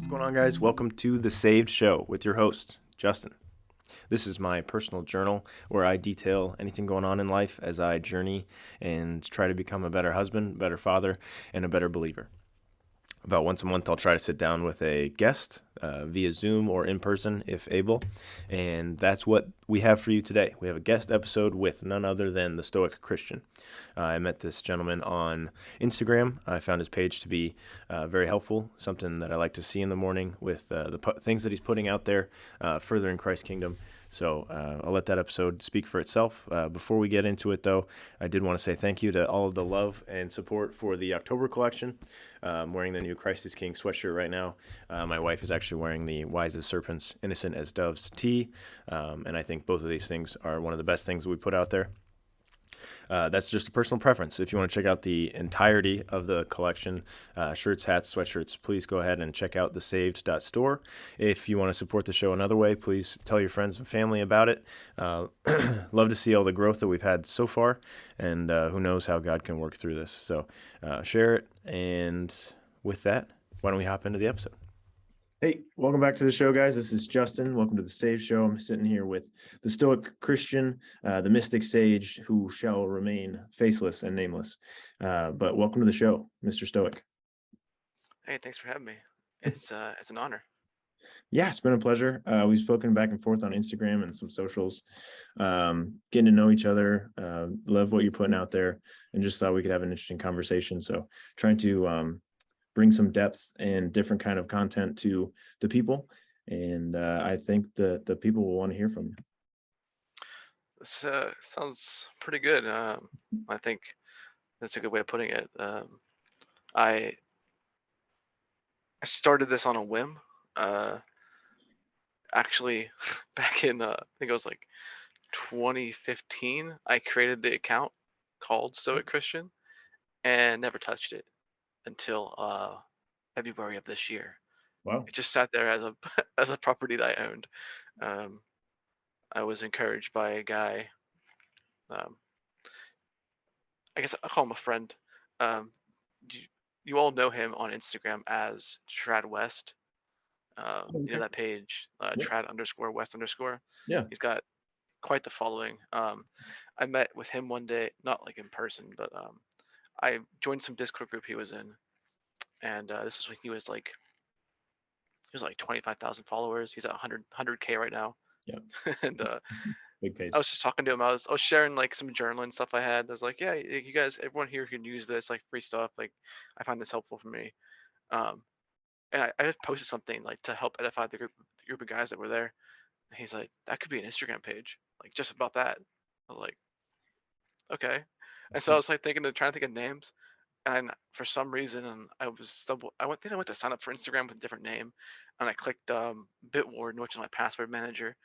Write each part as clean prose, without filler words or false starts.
going on, guys? Welcome to The Saved Show with your host, Justin. This is my personal journal where I detail anything going on in life as I journey and try to become a better husband, better father, and a better believer. About once a month, I'll try to sit down with a guest via Zoom or in person if able. And that's what we have for you today. We have a guest episode with none other than the Stoic Christian. I met this gentleman on Instagram. I found his page to be very helpful, something that I like to see in the morning with the things that he's putting out there, furthering Christ's kingdom. So I'll let that episode speak for itself. Before we get into it, though, I did want to say thank you to all of the love and support for the October collection. I'm wearing the new Christ is King sweatshirt right now. My wife is actually wearing the Wise as Serpents, Innocent as Doves tee. And I think both of these things are one of the best things we put out there. That's just a personal preference. If you want to check out the entirety of the collection, shirts, hats, sweatshirts, please go ahead and check out thesaved.store. If you want to support the show another way, please tell your friends and family about it. Love to see all the growth that we've had so far, and who knows how God can work through this. So share it, and with that, why don't we hop into the episode? Hey, welcome back to the show, guys. This is Justin. Welcome to the Save Show. I'm sitting here with the Stoic Christian, the mystic sage who shall remain faceless and nameless. But welcome to the show, Mr. Stoic. Hey, thanks for having me. It's an honor. Yeah, it's been a pleasure. We've spoken back and forth on Instagram and some socials, getting to know each other. Love what you're putting out there, and just thought we could have an interesting conversation. So trying to bring some depth and different kind of content to the people. And I think the people will want to hear from you. This sounds pretty good. I think that's a good way of putting it. I I started this on a whim. Uh, Actually, back in I think it was like 2015, I created the account called Stoic Christian and never touched it until February of this year. Wow. It just sat there as a as a property that I owned. Um, I was encouraged by a guy. Um, I guess I'll call him a friend. Um, you, you all know him on Instagram as Trad West. You know Okay. that page, Yeah. Trad underscore West underscore. Yeah. He's got quite the following. I met with him one day, not like in person, but I joined some Discord group he was in, and this is when he was like 25,000 followers. He's at 100K right now, Yeah. and Big page. I was just talking to him. I was sharing like some journaling stuff I had. I was like, yeah, you guys, everyone here can use this like free stuff. Like, I find this helpful for me. Um, and I just posted something like to help edify the group of guys that were there. And he's like, that could be an Instagram page, like just about that. I was like, okay. And so I was like trying to think of names. And for some reason, and I went to sign up for Instagram with a different name, and I clicked Bitwarden, which is my password manager,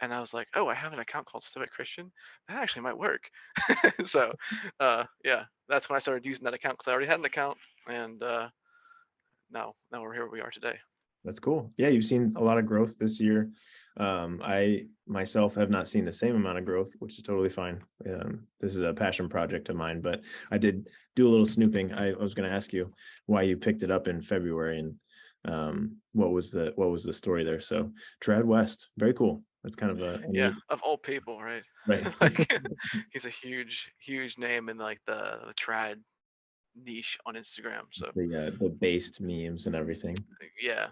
and I was like, oh, I have an account called Stoic Christian. That actually might work. So, yeah, that's when I started using that account because I already had an account, and now we're here. We are today. That's cool. Yeah, you've seen a lot of growth this year. I myself have not seen the same amount of growth, which is totally fine. This is a passion project of mine, but I did do a little snooping. I was going to ask you why you picked it up in February and what was the story there. So Trad West, very cool. That's kind of a Yeah, neat, of all people, right? right? Like, he's a huge name in like the trad niche on Instagram. So The based memes and everything. yeah,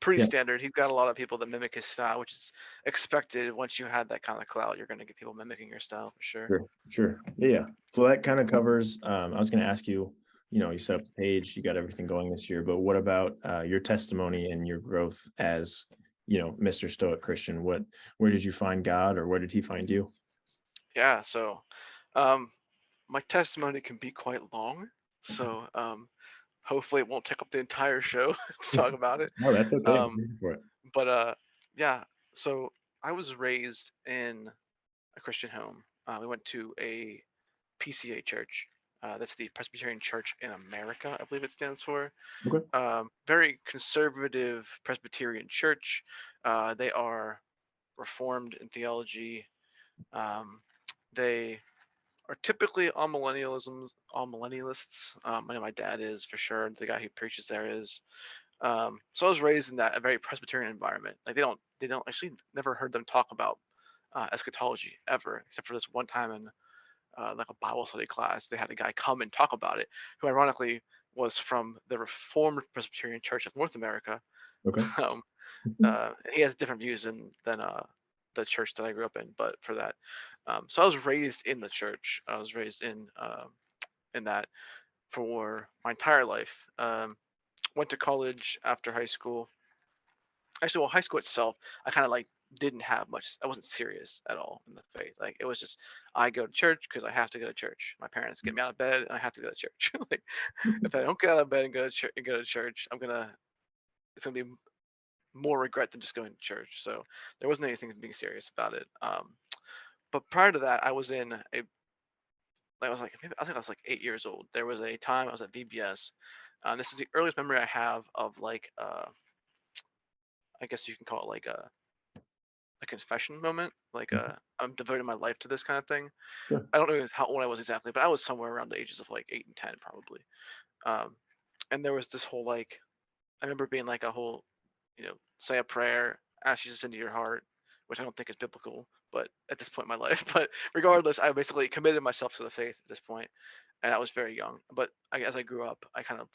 pretty Yeah. standard. He's got a lot of people that mimic his style, which is expected. Once you had that kind of clout, you're gonna get people mimicking your style for sure. Sure, sure. Yeah, yeah. So that kind of covers, I was going to ask you, you set up the page, you got everything going this year, but what about your testimony and your growth as, Mr. Stoic Christian? Where did you find God, or where did he find you? Yeah, so um, my testimony can be quite long, so hopefully it won't take up the entire show to talk about it. No, that's okay. Um, Go for it. but yeah, so I was raised in a Christian home. We went to a PCA church. That's the Presbyterian Church in America, I believe it stands for. Okay. Very conservative Presbyterian church. They are reformed in theology. Um, they are typically all millennialists. I know my dad is for sure. The guy who preaches there is. So I was raised in that a very Presbyterian environment. Like they don't actually never heard them talk about eschatology ever, except for this one time in like a Bible study class. They had a guy come and talk about it, who ironically was from the Reformed Presbyterian Church of North America. Okay. um, and he has different views than the church that I grew up in. But for that, so I was raised in the church. I was raised in that for my entire life. Went to college after high school. Actually, well, high school itself, I kind of like didn't have much. I wasn't serious at all in the faith. Like it was just I go to church because I have to go to church. My parents get me out of bed and I have to go to church. Like if I don't get out of bed and go to church, it's gonna be more regret than just going to church. So there wasn't anything being serious about it. But prior to that, I was like I think I was like 8 years old. There was a time I was at VBS. This is the earliest memory I have of like I guess you can call it like a confession moment. Like I'm devoting my life to this kind of thing. Sure. I don't know how old I was exactly, but I was somewhere around the ages of like 8 and 10 probably. Um, and there was this whole like I remember being like a whole say a prayer, ask Jesus into your heart, which I don't think is biblical, but at this point in my life. But regardless, I basically committed myself to the faith at this point, and I was very young. But as I grew up, I kind of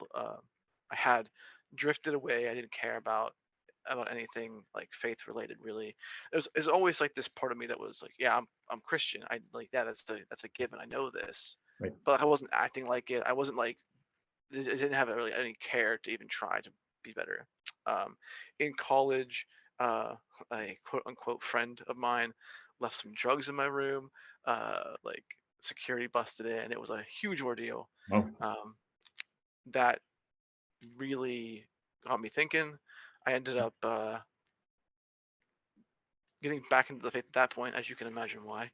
I had drifted away. I didn't care about anything like faith related really. There's always like this part of me that was like, yeah, I'm Christian. I like that. That's a given. I know this, Right. but like, I wasn't acting like it. I wasn't like I didn't have really any care to even try to be better. Um, in college, uh, a quote unquote friend of mine left some drugs in my room. Like security busted in. It was a huge ordeal. Oh. Um, that really got me thinking. I ended up getting back into the faith at that point, as you can imagine why.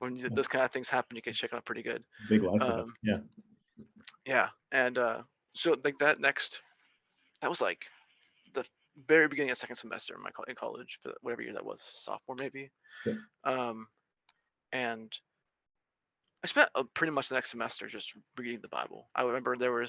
When those kind of things happen, you get shaken up pretty good. Big life event. Um, Yeah. yeah, and so like that was like the very beginning of second semester in in college for whatever year that was, sophomore maybe. Yep. Um, and I spent pretty much the next semester just reading the Bible. I remember there were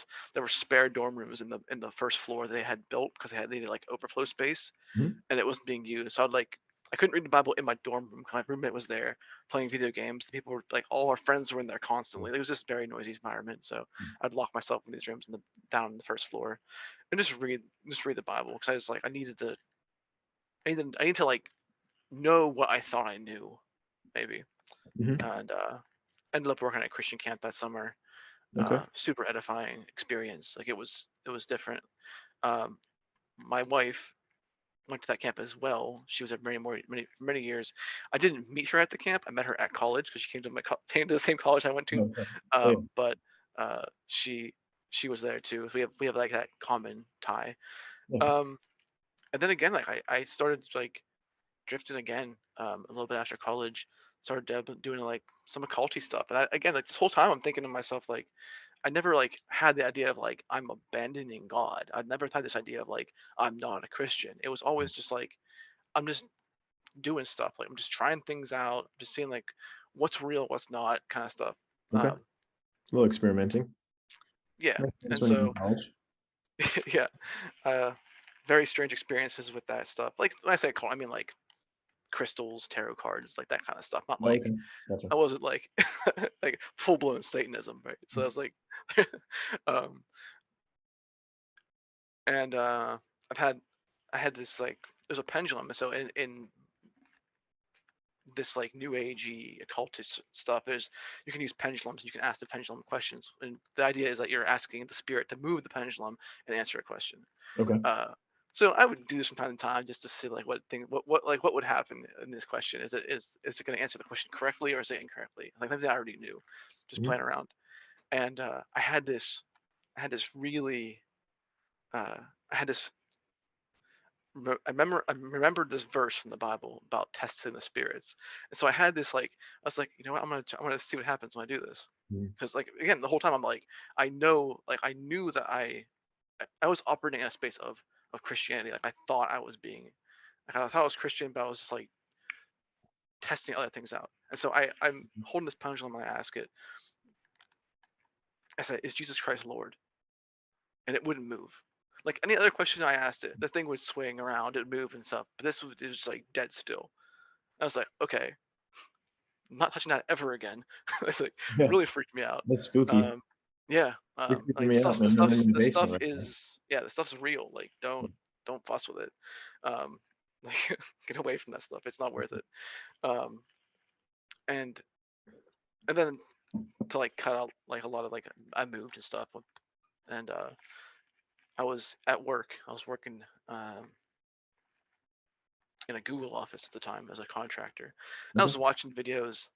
spare dorm rooms in the first floor they had built because they needed like overflow space, Mhm. and it wasn't being used. So I couldn't read the Bible in my dorm room. My roommate was there playing video games. The people were like all our friends were in there constantly. It was just a very noisy environment. So I'd lock myself in these rooms down on the first floor and just read the Bible because I was like I need to like know what I thought I knew maybe. Mhm. And ended up working at a Christian camp that summer. Okay. Super edifying experience. Like it was different. Um, my wife went to that camp as well. She was there many years. I didn't meet her at the camp. I met her at college because she came to the same college I went to. Okay. Oh, yeah. But she was there too. So we have like that common tie. Yeah. Um, and then again, like I started like drifting again a little bit after college. Started doing like some occulty stuff. And again, like this whole time, I'm thinking to myself like I never like had the idea of like I'm abandoning God. I'd never had this idea of like I'm not a Christian. It was always just like I'm just doing stuff. Like I'm just trying things out, just seeing like what's real, what's not, kind of stuff. Okay. Um, A little experimenting. yeah, That's and when you're in so college. yeah, uh, very strange experiences with that stuff. Like when I say call, I mean like crystals, tarot cards, like that kind of stuff. Not Oh, like okay. Gotcha. I wasn't like like full blown Satanism, right? So I was like, um, and I had this like there's a pendulum. So in this like new agey occultist stuff is you can use pendulums and you can ask the pendulum questions, and the idea is that you're asking the spirit to move the pendulum and answer a question. Okay. So I would do this from time to time just to see like what would happen in this question. Is it going to answer the question correctly or is it incorrectly? Like things I already knew, just Mhm. playing around. And I had this really I had this I remembered this verse from the Bible about testing the spirits, and so I had this like I was like, you know what, I'm gonna see what happens when I do this, Mhm. because like again the whole time I'm like I know like I knew that I was operating in a space of Christianity, like I thought I was being like I thought I was Christian, but I was just like testing other things out, and so I'm holding this pendulum and I ask it, I said, is Jesus Christ Lord? And it wouldn't move. Like any other question I asked it, the thing would swing around, it'd move and stuff. But this was it was just like dead still. I was like, okay, I'm not touching that ever again. It's like Yeah, really freaked me out. that's spooky. Um, yeah, You're creeping like me out, man. I'm in my the basement stuff right now. is yeah, the stuff's real. Like don't fuss with it. Um, like get away from that stuff. It's not worth it. Um, and and then to like cut out like a lot of like I moved and stuff, and I was at work. I was working in a Google office at the time as a contractor. And I Okay. was watching videos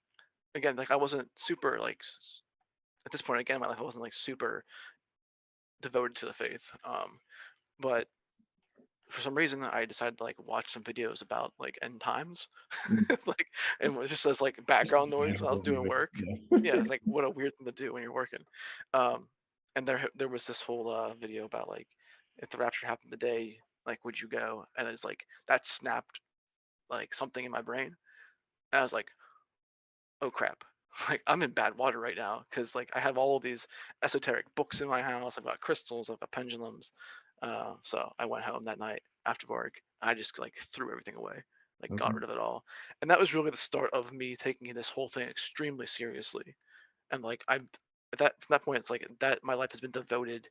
again. Like I wasn't super like at this point again in my life. I wasn't like super devoted to the faith. But for some reason, I decided to like watch some videos about like end times, Mm. like and it just as like Just background noise when I was casual doing viewing. work. Yeah. Yeah, it's like what a weird thing to do when you're working. Um, and there was this whole video about like if the rapture happened today, like would you go? And it's like that snapped like something in my brain. And I was like, oh crap. Like I'm in bad water right now because like I have all of these esoteric books in my house. I've got crystals, I've got pendulums. So I went home that night after work. I just like threw everything away, like got Okay. rid of it all. And that was really the start of me taking this whole thing extremely seriously. And like I'm at that from that point, it's like that my life has been devoted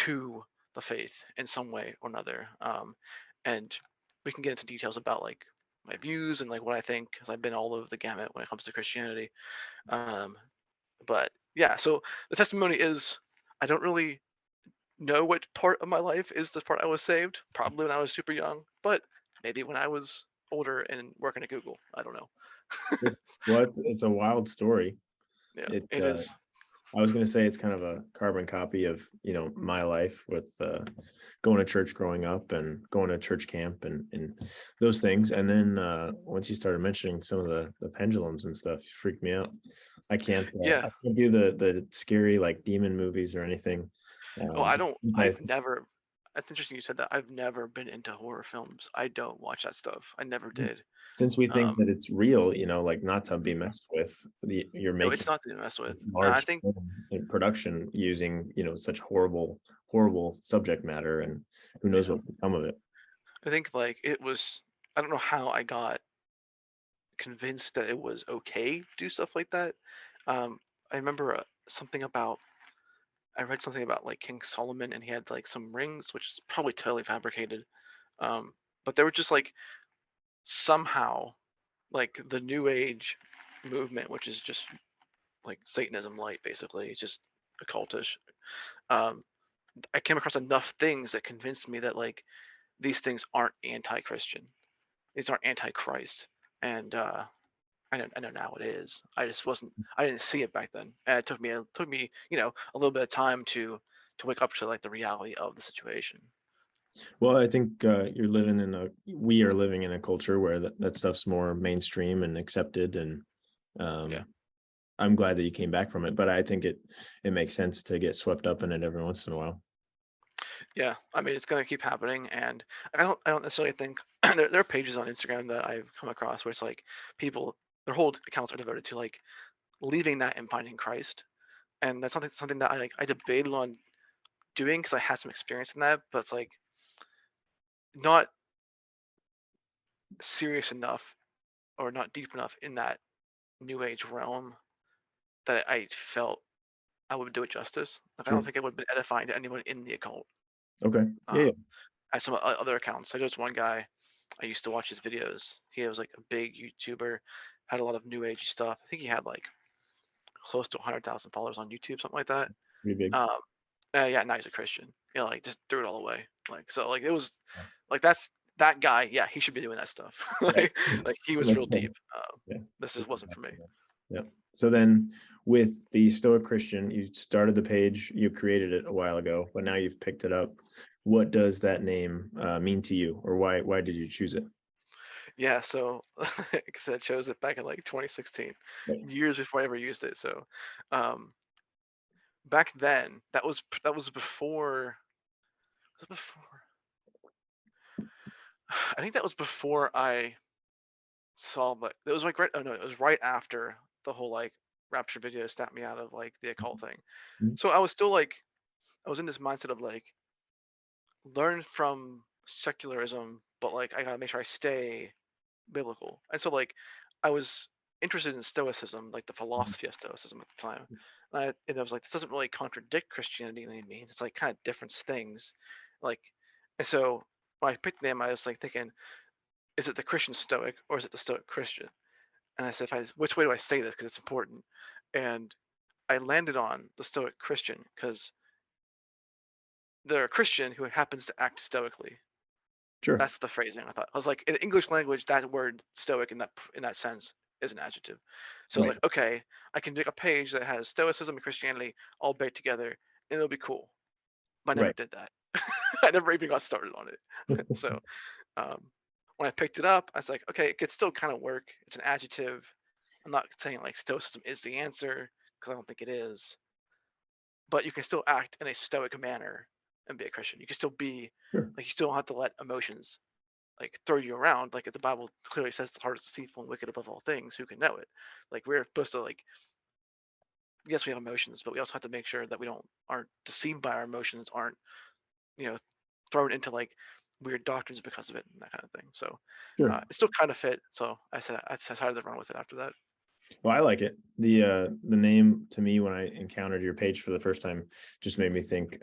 to the faith in some way or another. And we can get into details about like my views and like what I think because I've been all over the gamut when it comes to Christianity. Um, but yeah, so the testimony is I don't really know what part of my life is the part I was saved. Probably when I was super young, but maybe when I was older and working at Google. I don't know. It, well, it's a wild story. Yeah, It it is. I was gonna say it's kind of a carbon copy of, my life with going to church growing up and going to church camp and those things. And then once you started mentioning some of the pendulums and stuff, you freaked me out. Yeah. I can't do the scary like demon movies or anything. Oh, I don't. Since I I've never. That's interesting you said that. I've never been into horror films. I don't watch that stuff. I never did. since we think Um, that it's real, like not to be mhm. messed with, you're No, it's making not to mess with. I large think. film in production using such horrible subject matter, and who knows Yeah. what will come of it. I think like it was. I don't know how I got convinced that it was okay to do stuff like that. I remember something about I read something about like King Solomon and he had like some rings, which is probably totally fabricated. Um, but they were just like somehow like the New Age movement, which is just like Satanism light, basically, it's just occultish. Um, I came across enough things that convinced me that like these things aren't anti-Christian, these aren't anti-Christ, and I know now it is. I just wasn't. I didn't see it back then. And it took me a little bit of time to wake up to like the reality of the situation. Well, I think we are living in a culture where that stuff's more mainstream and accepted, and Yeah. um, I'm glad that you came back from it. But I think it makes sense to get swept up in it every once in a while. Yeah, I mean it's gonna keep happening, and I don't necessarily think there are pages on Instagram that I've come across where it's like people their whole accounts are devoted to like leaving that and finding Christ, and that's something that I debated on doing because I had some experience in that, but it's like not serious enough or not deep enough in that New Age realm that I felt I would do it justice. Like I don't Sure. think it would have been edifying to anyone in the occult. Okay. Yeah. Um, Yeah. as some other accounts, so there's one guy I used to watch his videos. He was like a big YouTuber, had a lot of new age stuff. I think he had like close to 100,000 followers on YouTube, something like that. Pretty big. Um, yeah, now he's a Christian. Like just threw it all away. Like so, like it was Yeah. like that's that guy. Yeah, he should be doing that stuff. Right. Like he That was real makes deep. sense. Yeah. This just wasn't for me. Yeah. So then with the Stoic Christian, you started the page, you created it a while ago, but now you've picked it up. What does that name mean to you, or why did you choose it? Yeah, so like I said, I chose it back in like 2016, Right. years before I ever used it. So um, back then, that was before. Was it before? I think that was before I saw, but it was like right. Oh no, it was right after the whole like rapture video snapped me out of like the occult thing. Mhm. So I was still like, I was in this mindset of like learn from secularism, but like I gotta make sure I stay biblical. And so like I was interested in Stoicism, like the Mhm. philosophy of Stoicism at the time. And I was like, this doesn't really contradict Christianity in any means. It's like kind of different things. Like, and so when I picked the name, I was like thinking, is it the Christian Stoic or is it the Stoic Christian? And I said, which way do I say this? Because it's important. And I landed on the Stoic Christian because they're a Christian who happens to act stoically. Sure. That's the phrasing I thought. I was like, in English language, that word stoic in that sense is an adjective. So I was Right. like, okay, I can make a page that has stoicism and Christianity all baked together, and it'll be cool. But I never Right. did that. I never even got started on it. So um, when I picked it up, I was like, okay, it could still kind of work. It's an adjective. I'm not saying like stoicism is the answer because I don't think it is, but you can still act in a stoic manner and be a Christian. You can still be Sure. like you still don't have to let emotions like throw you around. Like if the Bible clearly says the heart is deceitful and wicked above all things, who can know it? Like we're supposed to like yes, we have emotions, but we also have to make sure that we don't aren't deceived by our emotions, aren't you know thrown into like weird doctrines because of it and that kind of thing. So Sure. it still kind of fit. So I decided to run with it after that. Well, I like it. The name to me when I encountered your page for the first time just made me think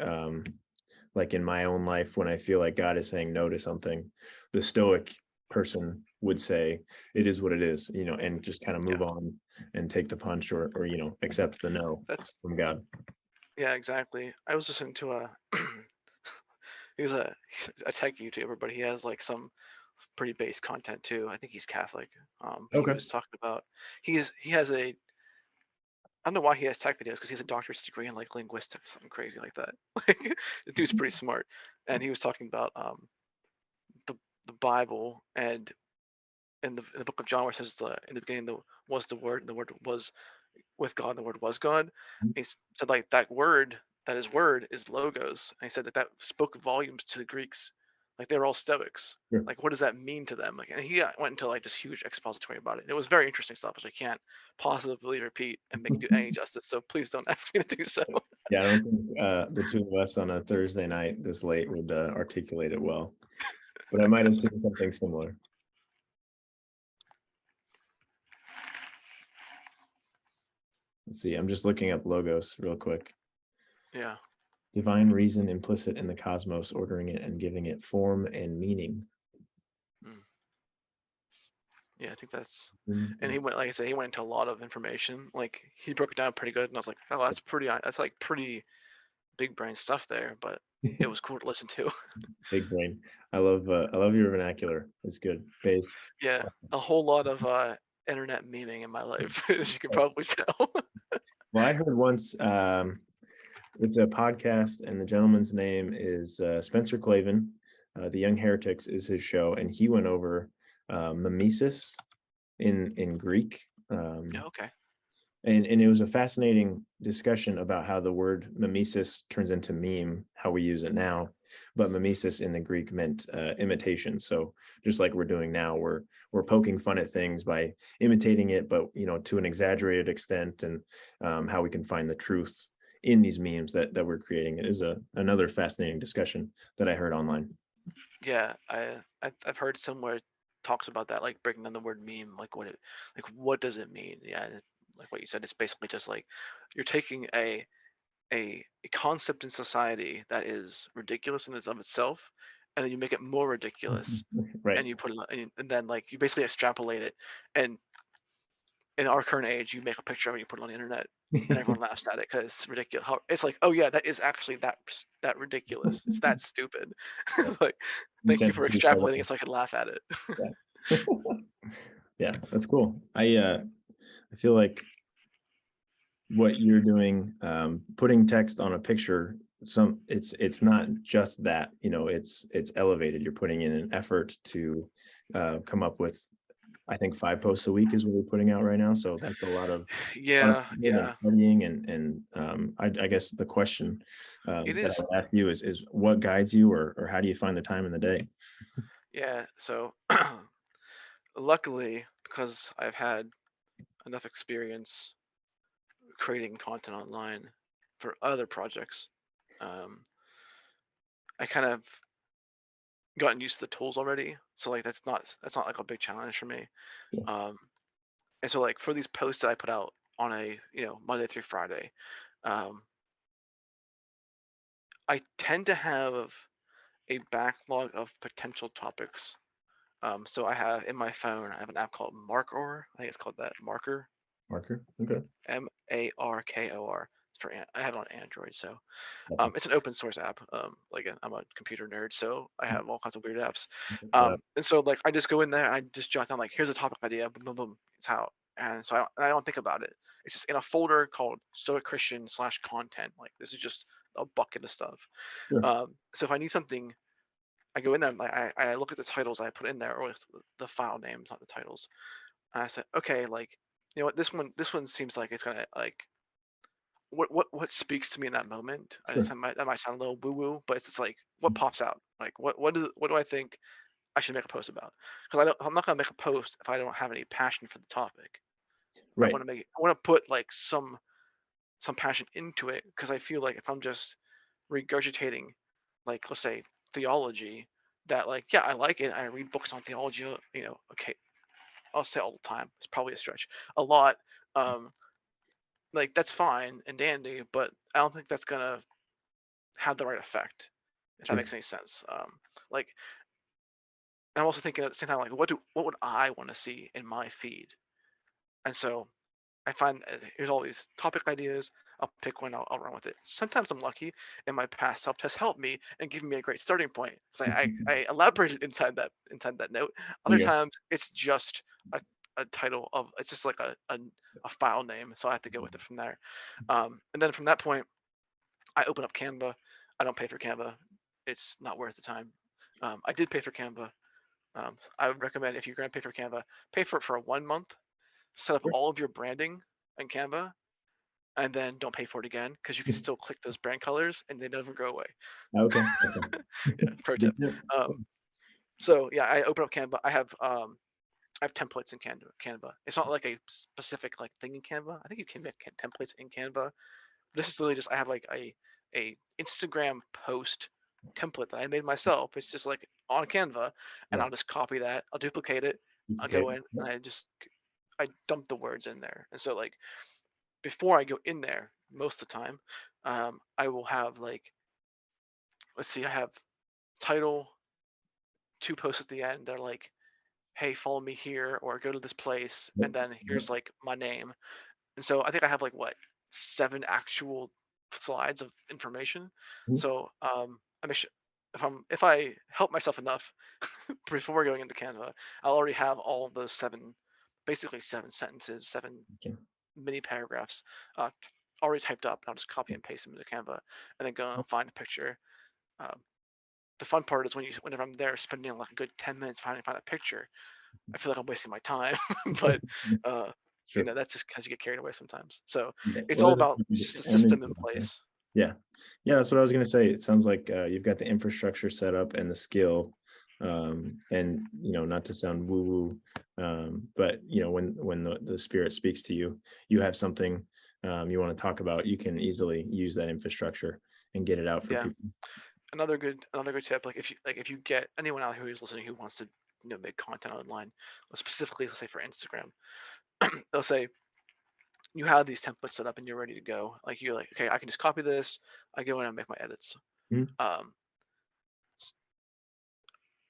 like in my own life when I feel like God is saying no to something, the stoic person would say it is what it is, and just kind of Yeah, move on and take the punch or accept the no that's from God. yeah exactly. I was listening to a he's a tech YouTuber, but he has like some pretty base content too. I think he's Catholic. He Okay. was talking about he has a I don't know why he has tech videos because he has a doctorate degree in like linguistics, something crazy like that. Like the dude's pretty smart, and he was talking about the the Bible and in the book of John where it says the in the beginning the was the word and the word was with God and the word was God. Said like that word that is word is logos. And he said that that spoke volumes to the Greeks. Like they're all Stoics. Sure. Like what does that mean to them? Like and he went into like this huge expository about it. And it was very interesting stuff, which I can't possibly repeat and make do any justice. So please don't ask me to do so. Yeah, I don't think the two of us on a Thursday night this late would articulate it well, but I might have seen something similar. Let's see. I'm just looking up logos real quick. Yeah. Divine reason implicit in the cosmos, ordering it and giving it form and meaning. Mm. Yeah, I think that's and Mm, he went like I said, he went into a lot of information. Like he broke it down pretty good and I was like, oh that's like pretty big brain stuff there, but it was cool to listen to. Big brain. I love your vernacular. It's good. Based. Yeah, a whole lot of internet memeing in my life, as you can probably tell. Well, I heard once it's a podcast, and the gentleman's name is Spencer Clavin. The Young Heretics is his show, and he went over mimesis in Greek. Yeah, okay. And it was a fascinating discussion about how the word mimesis turns into meme, how we use it now. But mimesis in the Greek meant imitation. So just like we're doing now, we're poking fun at things by imitating it, but to an exaggerated extent, and how we can find the truth in these memes that we're creating. It is another fascinating discussion that I heard online. Yeah, I've heard somewhere it talks about that, like breaking down the word meme, like what does it mean? Yeah, like what you said, it's basically just like you're taking a concept in society that is ridiculous in and of itself, and then you make it more ridiculous, Right. and you put it, and then like you basically extrapolate it, and in our current age, you make a picture of it, you put it on the internet, and everyone laughs at it because it's ridiculous. It's like, oh yeah, that is actually that ridiculous. It's that stupid. Like, thank you for Insensitive. extrapolating it so I could laugh at it. Yeah. Yeah, that's cool. I feel like what you're doing, putting text on a picture, it's not just that, it's elevated. You're putting in an effort to come up with, I think 5 posts a week is what we're putting out right now. So that's a lot of Yeah, effort and yeah, studying, and I guess the question it that I is. would ask you is what guides you, or how do you find the time in the day? Yeah, so luckily, because I've had enough experience creating content online for other projects, um, I kind of gotten used to the tools already. So like that's not like a big challenge for me. Yeah. Um, and so like for these posts that I put out on a Monday through Friday, um, I tend to have a backlog of potential topics. So I have in my phone, I have an app called Markor. I think it's called that Marker, Marker. Okay. Markor. It's for I have it on Android, so Gotcha. it's an open source app. Like I'm a computer nerd, so I have all kinds of weird apps. Yeah. And so like I just go in there and I just jot down like here's a topic idea, boom, boom, boom. It's how, and so I don't think about it. It's just in a folder called Stoic Christian / content. Like this is just a bucket of stuff. Sure. So if I need something, I go in there and like I look at the titles I put in there, or the file names, not the titles. And I said, okay, like what, this one seems like it's gonna like what speaks to me in that moment. I just Sure. that might sound a little woo woo, but it's just like what pops out. Like what do I think I should make a post about? Because I'm not gonna make a post if I don't have any passion for the topic. Right. I want to put like some passion into it, because I feel like if I'm just regurgitating, like let's say theology, that like yeah I like it. I read books on theology. Okay, I'll say all the time. It's probably a stretch. A lot. Um, like that's fine and dandy, but I don't think that's gonna have the right effect, if that Sure. makes any sense. Like I'm also thinking at the same time, like what would I want to see in my feed? And so I find here's all these topic ideas. I'll pick one. I'll run with it. Sometimes I'm lucky, and my past self has helped me and given me a great starting point because I elaborated inside that note. Other Yeah. times it's just a title of it's just like a file name, so I have to go with it from there. And then from that point, I open up Canva. I don't pay for Canva. It's not worth the time. I did pay for Canva. I would recommend, if you're going to pay for Canva, pay for it for a 1 month. Set up Sure. all of your branding in Canva, and then don't pay for it again, because you can still click those brand colors and they never go away. Okay. Okay. Yeah, pro tip. Good tip. Um, so yeah, I open up Canva. I have templates in Canva. It's not like a specific like thing in Canva. I think you can make templates in Canva. This is literally just I have like a Instagram post template that I made myself. It's just like on Canva, and Yeah. I'll just copy that. I'll duplicate it. I'll Duplicate. go in Yep. and I dump the words in there. And so like before I go in there, most of the time, I will have like, let's see, I have title, two posts at the end. They're like, hey, follow me here or go to this place, Yep. and then Yep. here's like my name. And so I think I have like what, 7 actual slides of information. Mhm. So I make sure, if I help myself enough before going into Canva, I'll already have all of those basically 7 sentences, 7 Okay. mini paragraphs uh, already typed up. And I'll just copy and paste them into Canva, and then go and find a picture. Um, the fun part is whenever I'm there spending like a good 10 minutes trying to find a picture, I feel like I'm wasting my time. But uh, Sure. that's just because you get carried away sometimes. So Yeah. it's Well, all that about is just a and system in place. yeah. Yeah, that's what I was gonna say. It sounds like you've got the infrastructure set up and the skill. And not to sound woo-woo, but when the spirit speaks to you, you have something you want to talk about, you can easily use that infrastructure and get it out for Yeah. people. Another good tip, if you get anyone out who is listening who wants to make content online, specifically let's say for Instagram, they'll say you have these templates set up and you're ready to go. Like you're like, okay, I can just copy this. I go in and make my edits. Mhm. Um,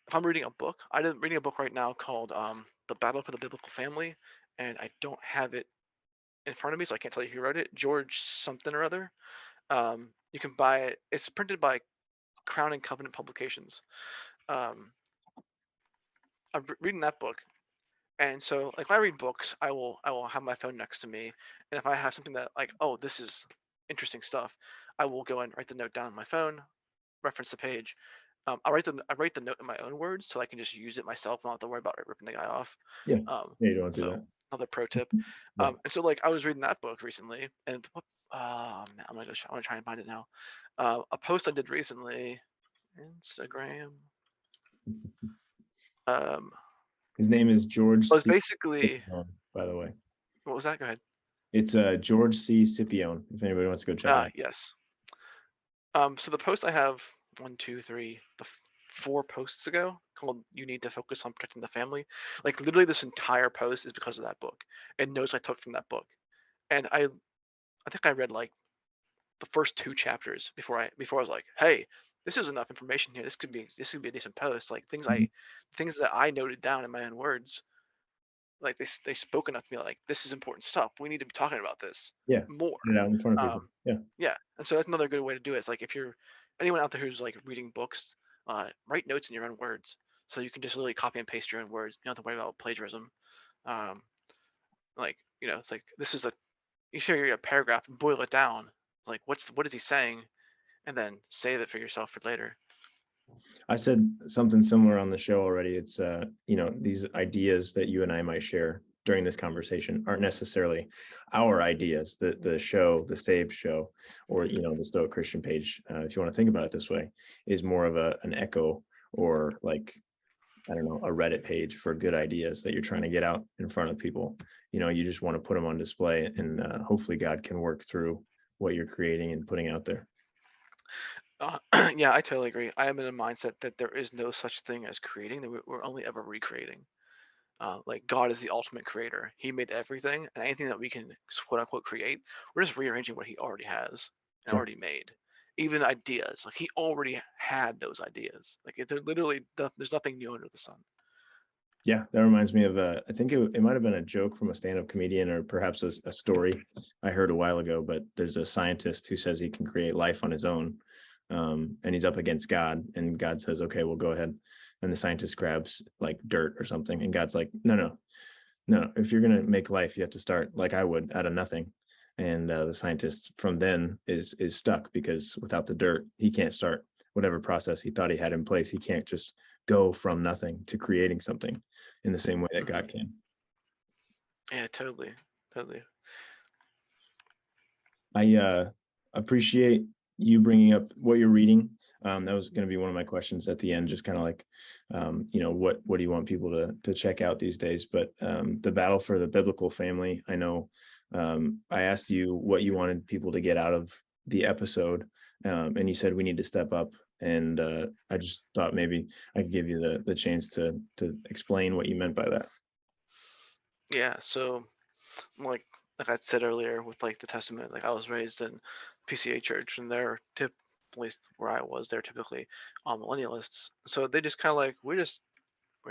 if I'm reading a book, I'm reading a book right now called The Battle for the Biblical Family, and I don't have it in front of me, so I can't tell you who wrote it. George something or other. You can buy it. It's printed by Crown and Covenant Publications. Um, I'm reading that book, and so like when I read books, I will have my phone next to me, and if I have something that like, oh, this is interesting stuff, I will go and write the note down on my phone, reference the page. I write the note in my own words so I can just use it myself, not have to worry about ripping the guy off. Yeah. Um, Yeah, you don't want to do so that. another pro tip. Yeah. And so like I was reading that book recently, and man, I'm gonna try and find it now. A post I did recently, Instagram, um, His name is George was C. basically, Scipione, by the way. what was that? Go ahead. It's George C. Scipione, if anybody wants to go check it out. Yes. So the post I have, one, two, three, the 4 posts ago called "You Need to Focus on Protecting the Family." Like literally, this entire post is because of that book and notes I took from that book. And I think I read like the first 2 chapters before I was like, hey, this is enough information here. This could be a decent post. Like Mhm. things that I noted down in my own words, like they spoke enough to me like this is important stuff. We need to be talking about this Yeah. more. Get it out in front of people. Um, Yeah. yeah, and so that's another good way to do it. It's like if you're anyone out there who's like reading books, write notes in your own words so you can just literally copy and paste your own words. You don't have to worry about plagiarism. Um, like it's like this is a you share a paragraph and boil it down. Like what is he saying, and then save it for yourself for later. I said something similar on the show already. It's these ideas that you and I might share during this conversation aren't necessarily our ideas. The show, the Saved Show, or the Stoic Christian page, if you want to think about it this way, is more of an echo, or like, I don't know, a Reddit page for good ideas that you're trying to get out in front of people. You just want to put them on display, and hopefully God can work through what you're creating and putting out there. Uh, yeah, I totally agree. I am in a mindset that there is no such thing as creating; that we're only ever recreating. Like God is the ultimate creator. He made everything, and anything that we can quote unquote create, we're just rearranging what he already has and Sure. already made. Even ideas, like he already had those ideas. Like they're literally there's nothing new under the sun. Yeah, that reminds me of I think it might have been a joke from a stand-up comedian, or perhaps a story I heard a while ago. But there's a scientist who says he can create life on his own, and he's up against God, and God says, "Okay, well, go ahead." And the scientist grabs like dirt or something, and God's like, "No, no, no. If you're gonna make life, you have to start like I would, out of nothing." And the scientist from then is stuck, because without the dirt, he can't start whatever process he thought he had in place. He can't just go from nothing to creating something in the same way that Hmm. God can. Yeah, totally, totally. I appreciate you bringing up what you're reading. That was going to be one of my questions at the end, just kind of like, what do you want people to check out these days? But the battle for the biblical family, I know, I asked you what you wanted people to get out of the episode, and you said we need to step up. And I just thought maybe I could give you the chance to explain what you meant by that. Yeah, so like I said earlier with like the testament, like I was raised in PCA church, and at least where I was, they're typically millennialists. So they just kind of like we're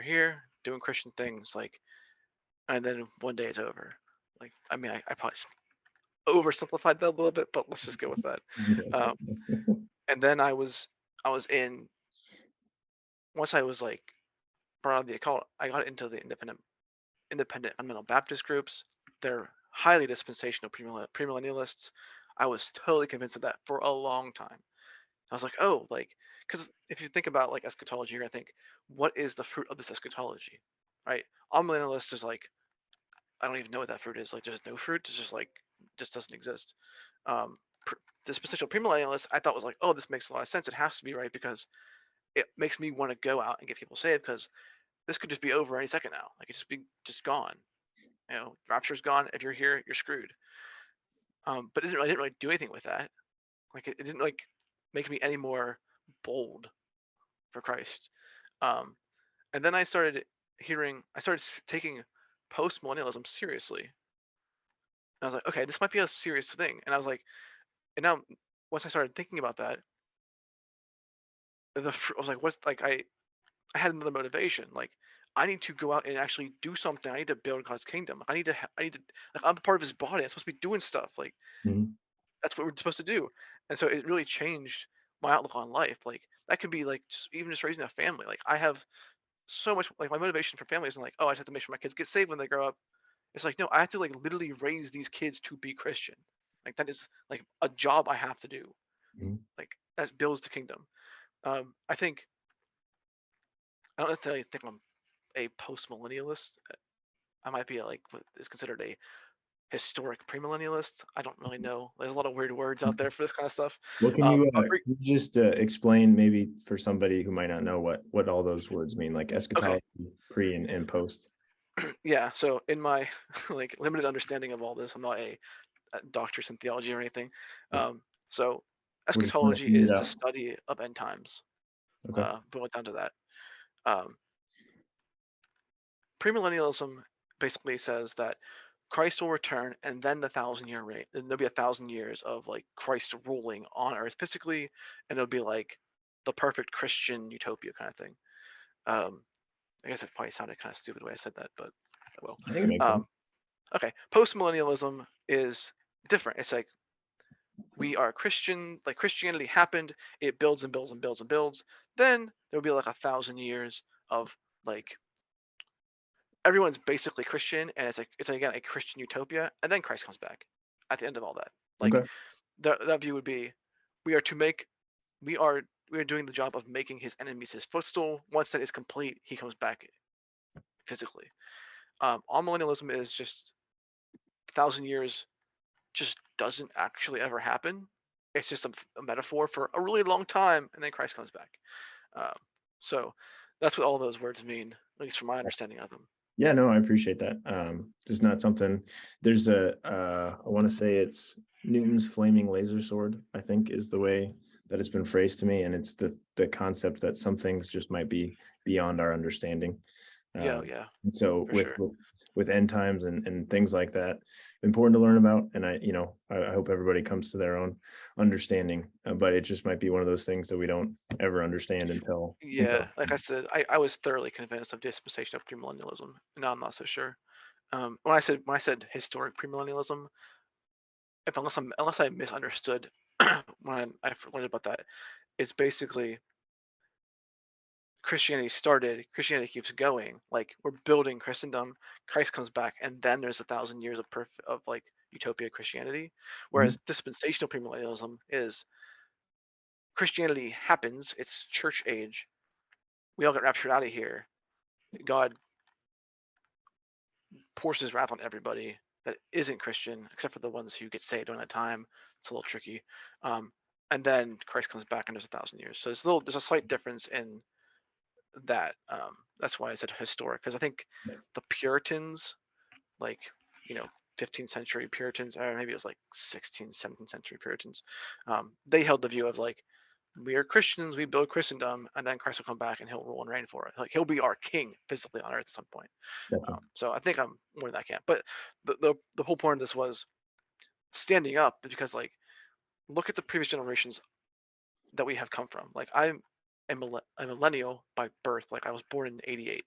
here doing Christian things, like, and then one day it's over. Like, I mean, I probably oversimplified that a little bit, but let's just go with that. Um, and then I was in once I was like brought out of the occult, I got into the independent fundamental Baptist groups. They're highly dispensational premillennialists. I was totally convinced of that for a long time. I was like, oh, like, because if you think about like eschatology, you're gonna think, what is the fruit of this eschatology, right? Amillennialist is like, I don't even know what that fruit is. Like, there's no fruit. It's just like, just doesn't exist. Um, dispensational premillennialist, I thought was like, oh, this makes a lot of sense. It has to be right because it makes me want to go out and get people saved because this could just be over any second now. Like, it just gone. Rapture's gone. If you're here, you're screwed. But I didn't really do anything with that. Like it didn't like make me any more bold for Christ. Um, and then I started taking post millennialism seriously. And I was like, okay, this might be a serious thing. And I was like, and now once I started thinking about that, I was like, I had another motivation. Like, I need to go out and actually do something. I need to build God's kingdom. I need to, like, I'm part of His body. I'm supposed to be doing stuff. Like, Mhm. that's what we're supposed to do. And so it really changed my outlook on life. Like that could be like even just raising a family. Like I have so much like my motivation for family isn't like, oh, I just have to make sure my kids get saved when they grow up. It's like, no, I have to like literally raise these kids to be Christian. Like that is like a job I have to do. Mhm. Like that builds the kingdom. I think I don't necessarily think I'm a post millennialist. I might be like what is considered a historic premillennialist. I don't really know. There's a lot of weird words out there for this kind of stuff. Well, But can you just explain, maybe for somebody who might not know, what all those words mean, like okay, eschatology, pre and post? yeah. So in my like limited understanding of all this, I'm not a doctorate in theology or anything. Yeah. So We're just trying to eschatology figure is it the out. study of end times. Okay. boil it down to that. Um, Premillennialism basically says that Christ will return, and then the 1,000-year reign. Then there'll be 1,000 years of like Christ ruling on Earth physically, and it'll be like the perfect Christian utopia kind of thing. Um, I guess it probably sounded kind of stupid the way I said that, but well. I think it makes sense. Um, okay, postmillennialism is different. It's like we are Christian, like Christianity happened, it builds and builds and builds and builds. Then there'll be like 1,000 years of like everyone's basically Christian, and it's again a Christian utopia, and then Christ comes back at the end of all that. Like Okay. that view would be, we are to make we are we are doing the job of making his enemies his footstool. Once that is complete, he comes back physically. All millennialism is just 1,000 years just doesn't actually ever happen. It's just a metaphor for a really long time, and then Christ comes back. Um, so that's what all those words mean, at least from my understanding of them. Yeah, no, I appreciate that. Just not something. There's I want to say it's Newton's flaming laser sword, I think is the way that it's been phrased to me, and it's the concept that some things just might be beyond our understanding. Yeah, Um, yeah, and so for sure. with end times and things like that, important to learn about. And I hope everybody comes to their own understanding. But it just might be one of those things that we don't ever understand until. Yeah, like I said, I was thoroughly convinced of dispensational premillennialism. Now I'm not so sure. When I said historic premillennialism, if unless I misunderstood when I learned about that, it's basically Christianity started, Christianity keeps going. Like we're building Christendom, Christ comes back, and then there's 1,000 years of like utopia Christianity. Mhm. Whereas dispensational premillennialism is Christianity happens, it's church age. We all get raptured out of here. God pours his wrath on everybody that isn't Christian, except for the ones who get saved during that time. It's a little tricky. Um, and then Christ comes back and there's 1,000 years. So there's a slight difference in that. That's why I said historic, because I think Yeah. the Puritans, like, you know, 15th century Puritans, or maybe it was like 16th, 17th century Puritans, they held the view of like, we are Christians, we build Christendom, and then Christ will come back and he'll rule and reign for it. Like he'll be our king physically on earth at some point. Definitely. So I think I'm more in that camp. But the whole point of this was standing up because like look at the previous generations that we have come from. Like I'm a millennial by birth. Like I was born in '88.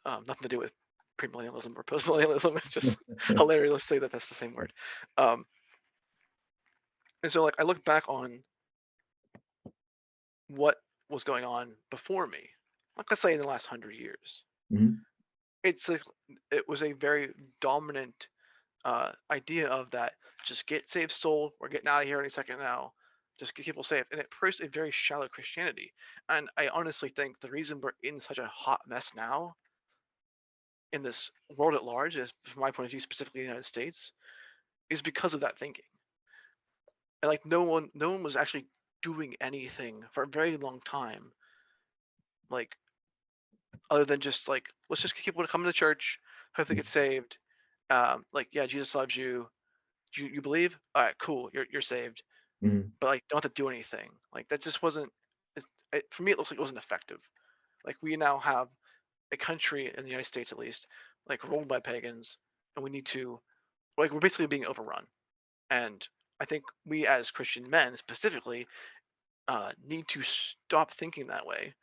Nothing to do with premillennialism or postmillennialism. It's just hilarious to say that that's the same word. Um, and so like I look back on what was going on before me. Like let's say in the last 100 years, Mhm. it's like it was a very dominant idea of that just get saved soul, we're getting out of here any second now, just get people saved, and it proves a very shallow Christianity. And I honestly think the reason we're in such a hot mess now in this world at large, is from my point of view specifically the United States, is because of that thinking. And like no one was actually doing anything for a very long time, like other than just like let's just get people to come to church, hope they get saved. Like yeah, Jesus loves you. Do you believe? All right, cool. You're saved, Mhm. but like don't have to do anything. Like that just wasn't. For me, it looks like it wasn't effective. Like we now have a country in the United States, at least, like ruled by pagans, and we need to like we're basically being overrun. And I think we as Christian men specifically need to stop thinking that way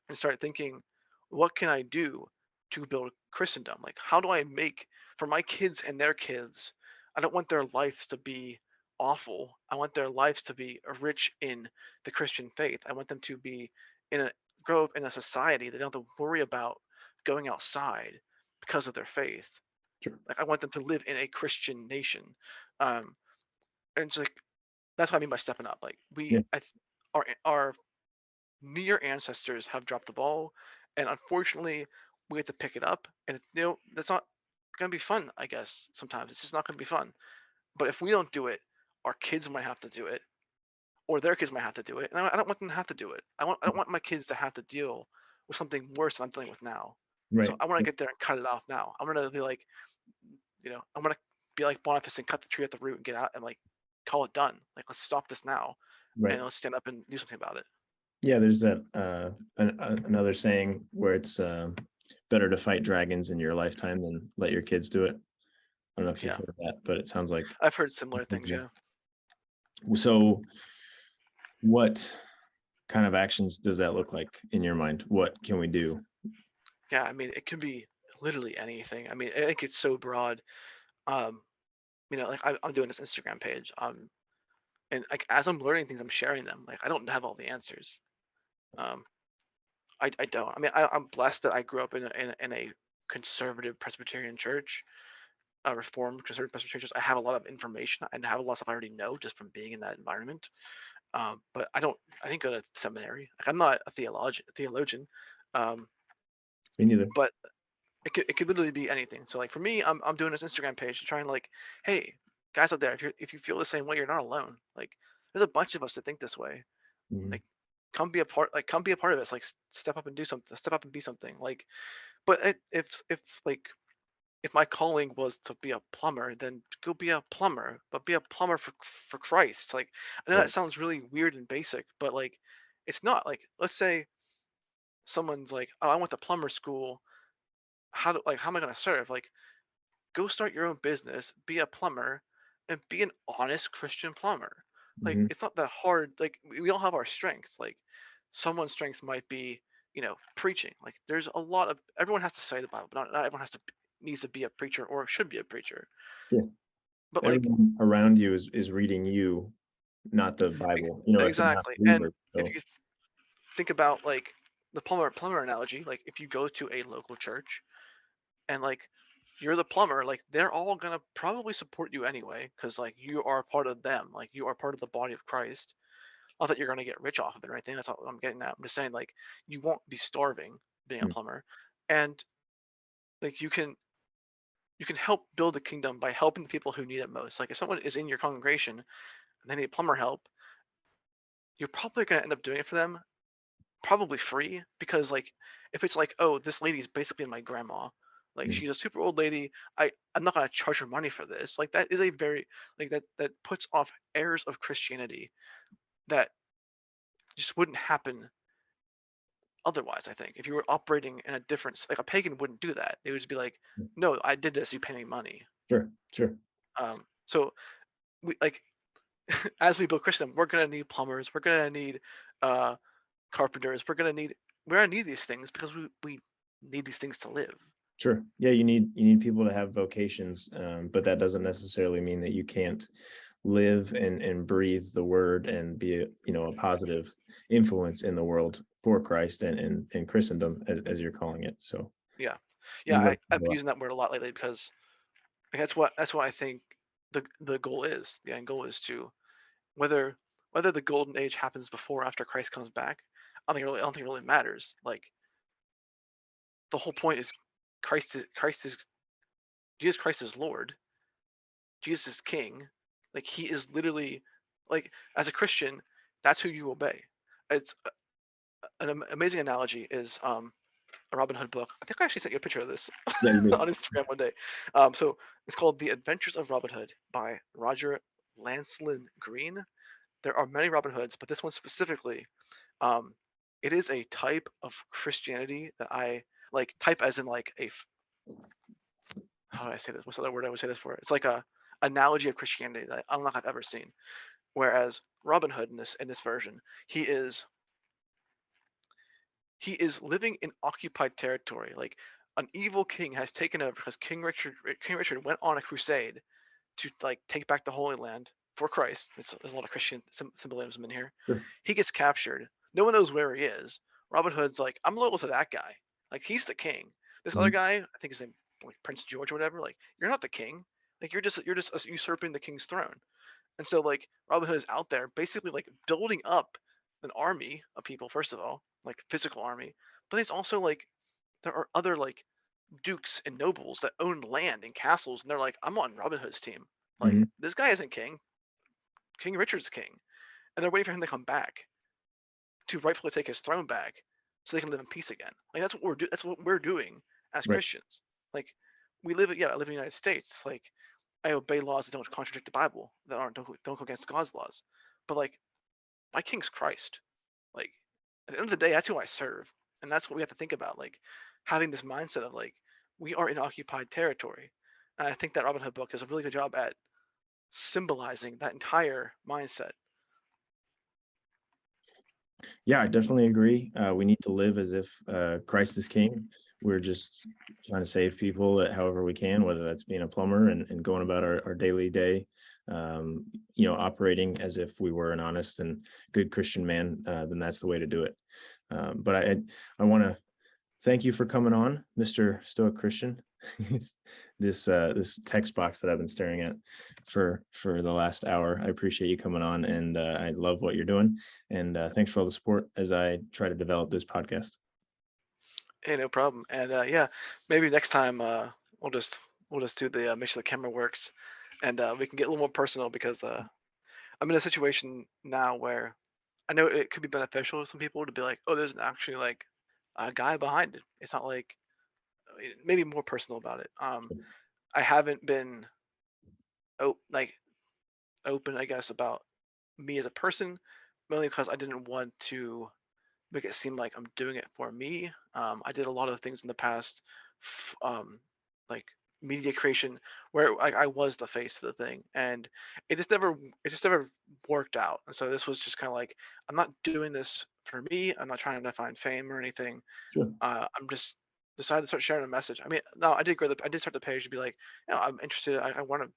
and start thinking, what can I do to build Christendom? Like, how do I make for my kids and their kids? I don't want their lives to be awful. I want their lives to be rich in the Christian faith. I want them to be in a grow up in a society that they don't have to worry about going outside because of their faith. Sure. Like, I want them to live in a Christian nation. Um, and it's like that's what I mean by stepping up. Like Yeah. our near ancestors have dropped the ball, and unfortunately, we have to pick it up. And that's not going to be fun. I guess sometimes it's just not going to be fun. But if we don't do it, our kids might have to do it, or their kids might have to do it. And I don't want them to have to do it. I don't want my kids to have to deal with something worse than I'm dealing with now. So Right. I want to get there and cut it off now. I'm gonna be like, I'm gonna be like Boniface and cut the tree at the root and get out and like call it done. Like let's stop this now Right. and let's stand up and do something about it. Yeah, there's that another saying where it's better to fight dragons in your lifetime than let your kids do it. I don't know if you've Yeah, heard of that, but it sounds like I've heard similar things. Yeah, so. What kind of actions does that look like in your mind? What can we do? yeah. I mean, it can be literally anything. I mean, I think it's so broad. Um, like I'm doing this Instagram page. And like as I'm learning things, I'm sharing them. Like I don't have all the answers. Um, I don't. I mean, I'm blessed that I grew up in a conservative Presbyterian church, a Reformed conservative Presbyterian church. I have a lot of information and have a lot of stuff I already know just from being in that environment. But I didn't go to seminary. Like I'm not a theologian. Um, Me neither. but it could literally be anything. So like for me, I'm doing this Instagram page to try and like, hey, guys out there, if you feel the same way, you're not alone. Like there's a bunch of us that think this way. Mhm. Like come be a part of it. Like step up and do something. Step up and be something. Like, but if my calling was to be a plumber, then go be a plumber, but be a plumber for Christ. Like I know that Right. sounds really weird and basic, but like it's not. Like let's say someone's like, oh, I went to plumber school. How am I gonna serve? Like go start your own business, be a plumber, and be an honest Christian plumber. Like Mhm. it's not that hard. Like we all have our strengths. Like someone's strengths might be, preaching. Like there's a lot of everyone has to study the Bible, but not everyone needs to be a preacher or should be a preacher. Yeah. But like Everyone around you is reading you, not the Bible. If they're not exactly. And believers. if So you think about like the plumber analogy, like if you go to a local church and like you're the plumber, like they're all gonna probably support you anyway, because like you are part of them, like you are part of the body of Christ. Not that you're gonna get rich off of it or anything. That's not what I'm getting at. I'm just saying like you won't be starving being a mm, plumber, and like you can help build the kingdom by helping the people who need it most. Like if someone is in your congregation and they need plumber help, you're probably gonna end up doing it for them, probably free, because like if it's like, oh, this lady's basically my grandma, like mm, she's a super old lady, I'm not going to charge her money for this. Like that is a very like that puts off airs of Christianity that just wouldn't happen otherwise. I think if you were operating in a different, like a pagan wouldn't do that. They would just be like, mm. no, I did this, you pay me money. Sure, sure, So we like as we build Christendom, we're going to need plumbers, we're going to need uh carpenters, we're going to need these things because we need these things to live. sure. Yeah, you need people to have vocations, but that doesn't necessarily mean that you can't live and breathe the word and be a positive influence in the world for Christ and Christendom as you're calling it. So Yeah, we yeah. work I've a been lot. using that word a lot lately because like, that's what I think the goal is. The end goal is to whether whether the golden age happens before or after Christ comes back. I don't think it really matters. Like the whole point is Christ is Jesus Christ is Lord. Jesus is King. Like he is literally like as a Christian, that's who you obey. It's an amazing analogy is a Robin Hood book. I think I actually sent you a picture of this Yeah, you on do. Instagram one day. So it's called The Adventures of Robin Hood by Roger Lancelin Green. There are many Robin Hoods, but this one specifically, um, it is a type of Christianity that I like. Type as in like how do I say this? What's the other word I would say this for? It's like a analogy of Christianity that I don't know if I've ever seen. Whereas Robin Hood in this version, he is he is living in occupied territory. Like an evil king has taken over because King Richard went on a crusade to like take back the Holy Land for Christ. There's a lot of Christian symbolism in here. Sure. He gets captured. No one knows where he is. Robin Hood's like, I'm loyal to that guy. Like he's the king. This other Mhm. guy, I think his name like Prince George or whatever. Like you're not the king. Like you're just usurping the king's throne. And so like Robin Hood is out there basically like building up an army of people, first of all, like physical army. But he's also like there are other like dukes and nobles that own land and castles, and they're like, I'm on Robin Hood's team. Like Mhm. this guy isn't king. King Richard's king, and they're waiting for him to come back to rightfully take his throne back, so they can live in peace again. Like that's what we're doing as Right. Christians. Like I live in the United States. Like I obey laws that don't contradict the Bible, that don't go against God's laws. But like my king's Christ. Like at the end of the day, that's who I serve, and that's what we have to think about. Like having this mindset of like we are in occupied territory. And I think that Robin Hood book does a really good job at symbolizing that entire mindset. Yeah, I definitely agree. We need to live as if Christ is king. We're just trying to save people however we can, whether that's being a plumber and going about our daily day, operating as if we were an honest and good Christian man, then that's the way to do it. But I want to thank you for coming on, Mr. Stoic Christian. This text box that I've been staring at for the last hour. I appreciate you coming on, and I love what you're doing. And thanks for all the support as I try to develop this podcast. Hey, no problem. And yeah, maybe next time we'll just do the make sure the camera works, and we can get a little more personal because I'm in a situation now where I know it could be beneficial to some people to be like, oh, there's actually like a guy behind it. It's not like maybe more personal about it. I haven't been like open, I guess, about me as a person, mainly because I didn't want to make it seem like I'm doing it for me. I did a lot of things in the past, like media creation, where I was the face of the thing, and it just never worked out. And so this was just kind of like I'm not doing this for me. I'm not trying to find fame or anything. Sure. I'm just decided to start sharing a message. I mean, no, I did start the page to be like, I'm interested. I want to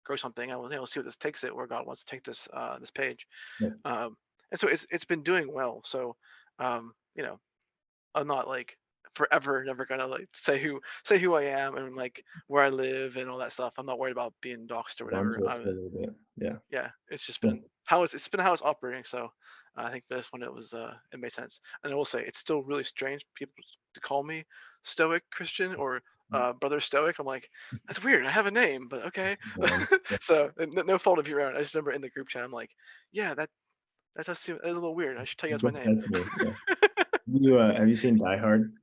grow something. I will, see what this takes it, where God wants to take this this page. Yeah. And so it's been doing well. So um, you know, I'm not like forever never gonna like say who I am and like where I live and all that stuff. I'm not worried about being doxxed or On whatever. to it for a little bit. Yeah. Yeah, it's just Yeah. been how it's been how it's operating. So I think for this one it made sense. And I will say it's still really strange for people to call me Stoic Christian or Brother Stoic. I'm like, that's weird. I have a name, but okay. Yeah. So no fault of your own. I just remember in the group chat, I'm like, yeah, that does seem that's a little weird. I should tell you that's my That's name. me. Yeah. Have you seen Die Hard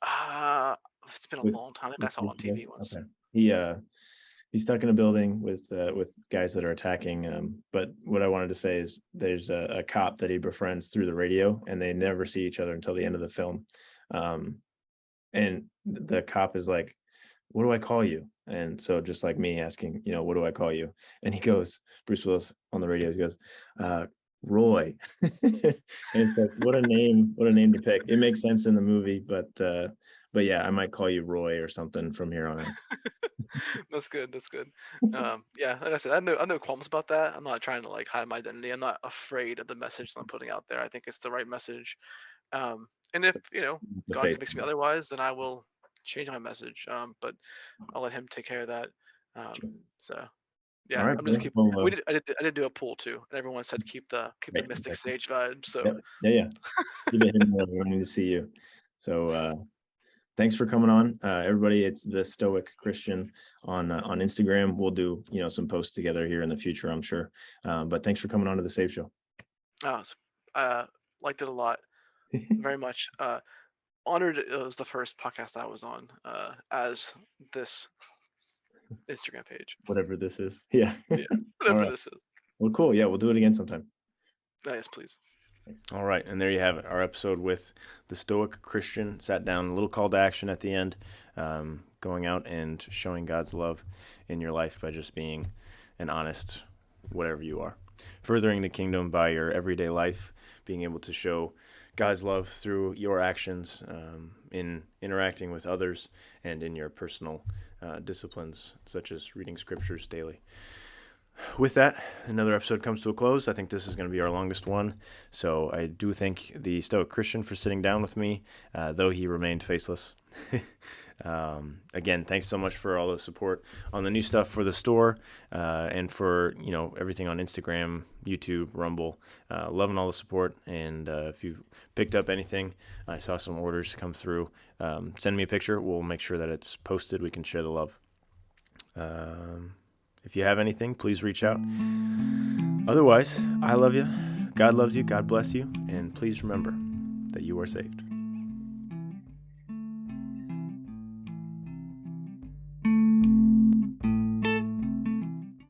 Uh, it's been a with long time. I think I saw it Bruce on TV Willis? once. Okay. He's stuck in a building with guys that are attacking him. But what I wanted to say is there's a cop that he befriends through the radio, and they never see each other until the end of the film. And the cop is like, "What do I call you?" And so just like me asking, "What do I call you?" And he goes, Bruce Willis on the radio, he goes, Roy. And it's like, what a name to pick. It makes sense in the movie, but yeah, I might call you Roy or something from here on out. That's good. That's good. Yeah, like I said, I know qualms about that. I'm not trying to like hide my identity. I'm not afraid of the message that I'm putting out there. I think it's the right message. And if The God face. convicts me otherwise, then I will change my message. But I'll let Him take care of that. So All yeah, right, I'm just bro. keep. Well, I did do a poll too, and everyone said keep the right, mystic exactly. sage vibe. So Yeah. Keep it hidden. We need to see you. So thanks for coming on, everybody. It's the Stoic Christian on Instagram. We'll do some posts together here in the future, I'm sure. But thanks for coming on to the Save Show. liked it a lot, very much. Honored it was the first podcast I was on as this Instagram page. Whatever this is. Yeah. Yeah, All whatever right. this is. Well, cool. Yeah, we'll do it again sometime. Yes, please. All right, and there you have it, our episode with the Stoic Christian. Sat down, a little call to action at the end, going out and showing God's love in your life by just being an honest whatever you are. Furthering the kingdom by your everyday life, being able to show God's love through your actions in interacting with others and in your personal disciplines, such as reading scriptures daily. With that, another episode comes to a close. I think this is going to be our longest one. So I do thank the Stoic Christian for sitting down with me, though he remained faceless. Again, thanks so much for all the support on the new stuff for the store and for everything on Instagram, YouTube, Rumble. Loving all the support. And if you've picked up anything, I saw some orders come through. Send me a picture. We'll make sure that it's posted. We can share the love. If you have anything, please reach out. Otherwise, I love you. God loves you. God bless you. And please remember that you are saved.